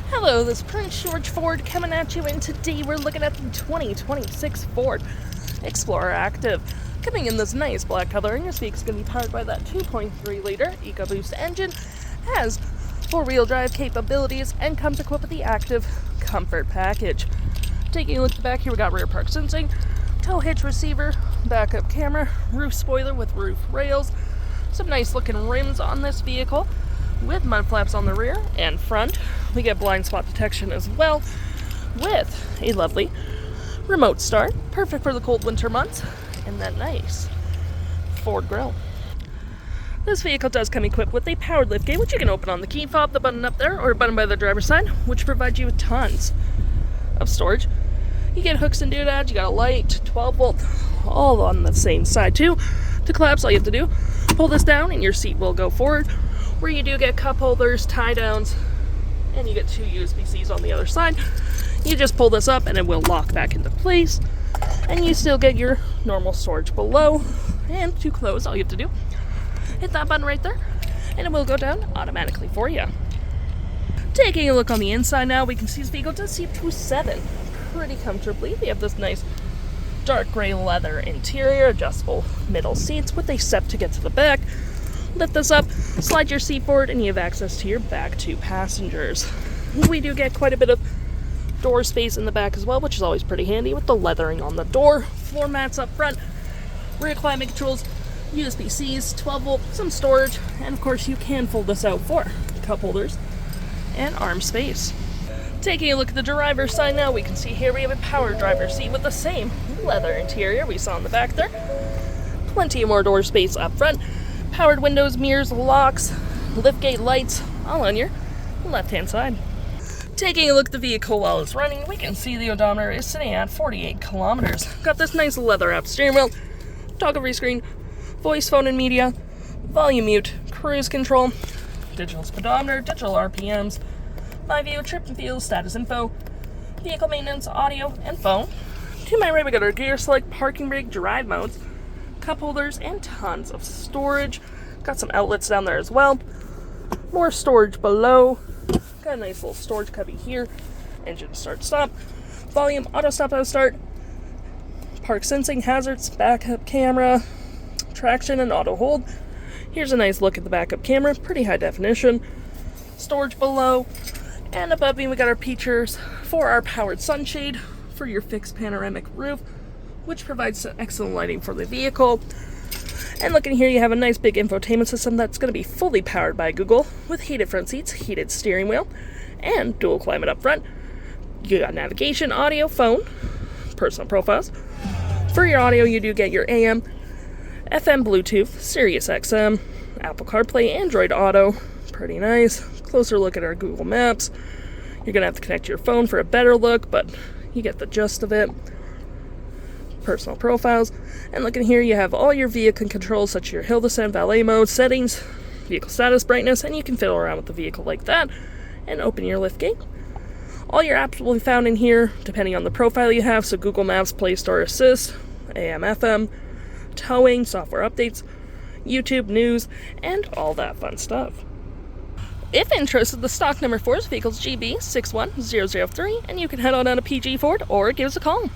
Hello, this is Prince George Ford coming at you, and today we're looking at the 2026 Ford Explorer Active. Coming in this nice black color, and your vehicle is going to be powered by that 2.3 liter EcoBoost engine, has 4-wheel drive capabilities, and comes equipped with the Active Comfort Package. Taking a look at the back here, we got rear park sensing, tow hitch receiver, backup camera, roof spoiler with roof rails, some nice looking rims on this vehicle, with mud flaps on the rear and front. We get blind spot detection as well, with a lovely remote start, perfect for the cold winter months, and that nice Ford grille. This vehicle does come equipped with a powered liftgate, which you can open on the key fob, the button up there, or a button by the driver's side, which provides you with tons of storage. You get hooks and doodads, you got a light, 12 volt, all on the same side too. To collapse, all you have to do, pull this down and your seat will go forward, where you do get cup holders, tie downs, and you get 2 USB-Cs on the other side. You just pull this up and it will lock back into place, and you still get your normal storage below. And to close, all you have to do, hit that button right there, and it will go down automatically for you. Taking a look on the inside now, we can see this vehicle does seat through 7 pretty comfortably. We have this nice dark gray leather interior, adjustable middle seats with a step to get to the back. Lift this up, slide your seat forward, and you have access to your back 2 passengers. We do get quite a bit of door space in the back as well, which is always pretty handy with the leathering on the door, floor mats up front, rear climate controls, USB-Cs, 12 volt, some storage, and of course you can fold this out for cup holders and arm space. Taking a look at the driver's side now, we can see here we have a power driver's seat with the same leather interior we saw in the back there. Plenty more door space up front. Powered windows, mirrors, locks, liftgate lights, all on your left-hand side. Taking a look at the vehicle while it's running, we can see the odometer is sitting at 48 kilometers. Got this nice leather-wrapped steering wheel, toggle-free screen, voice, phone, and media, volume mute, cruise control, digital speedometer, digital RPMs, my view, trip and fuel, status info, vehicle maintenance, audio, and phone. To my right, we got our gear select, parking brake, drive modes, cup holders, and tons of storage. Got some outlets down there as well. More storage below. Got a nice little storage cubby here. Engine start stop. Volume, auto stop auto start. Park sensing, hazards, backup camera, traction, and auto hold. Here's a nice look at the backup camera. Pretty high definition. Storage below. And above me we got our features for our powered sunshade for your fixed panoramic roof, which provides excellent lighting for the vehicle. And looking here, you have a nice big infotainment system that's going to be fully powered by Google, with heated front seats, heated steering wheel, and dual climate up front. You got navigation, audio, phone, personal profiles. For your audio, you do get your AM, FM, Bluetooth, Sirius XM, Apple CarPlay, Android Auto. Pretty nice. Closer look at our Google Maps. You're going to have to connect your phone for a better look, but you get the gist of it. Personal profiles, and looking here, you have all your vehicle controls such as your hill descent, valet mode, settings, vehicle status, brightness, and you can fiddle around with the vehicle like that and open your liftgate. All your apps will be found in here depending on the profile you have, so Google Maps, Play Store Assist, AM, FM, towing, software updates, YouTube, news, and all that fun stuff. If interested, the stock number for this vehicle is GB61003, and you can head on down to PG Ford or give us a call.